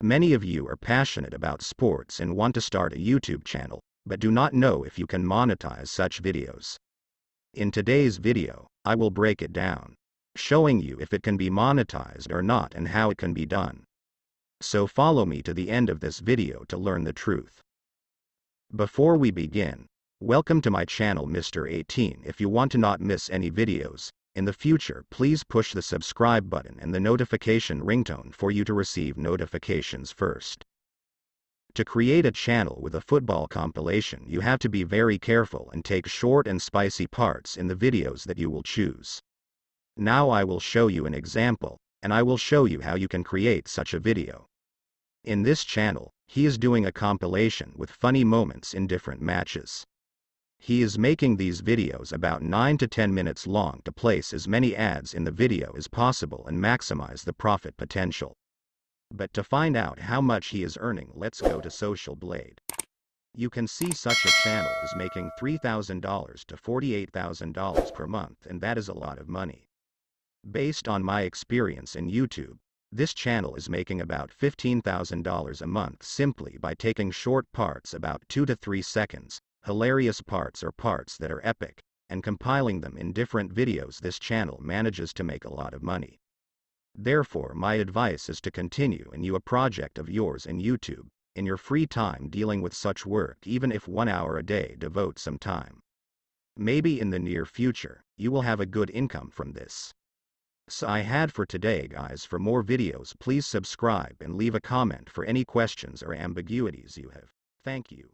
Many of you are passionate about sports and want to start a YouTube channel, but do not know if you can monetize such videos. In today's video, I will break it down, showing you if it can be monetized or not and how it can be done. So follow me to the end of this video to learn the truth. Before we begin, welcome to my channel Mr. 18. If you want to not miss any videos in the future, please push the subscribe button and the notification ringtone for you to receive notifications first. To create a channel with a football compilation, you have to be very careful and take short and spicy parts in the videos that you will choose. Now I will show you an example, and I will show you how you can create such a video. In this channel, he is doing a compilation with funny moments in different matches. He is making these videos about 9 to 10 minutes long to place as many ads in the video as possible and maximize the profit potential. But to find out how much he is earning, let's go to Social Blade. You can see such a channel is making $3,000 to $48,000 per month, and that is a lot of money. Based on my experience in YouTube, this channel is making about $15,000 a month simply by taking short parts about 2 to 3 seconds, hilarious parts or parts that are epic, and compiling them in different videos. This channel manages to make a lot of money. Therefore, my advice is to continue and you a project of yours in YouTube, in your free time dealing with such work, even if 1 hour a day, devote some time. Maybe in the near future, you will have a good income from this. So I had for today, guys. For more videos, please subscribe and leave a comment for any questions or ambiguities you have. Thank you.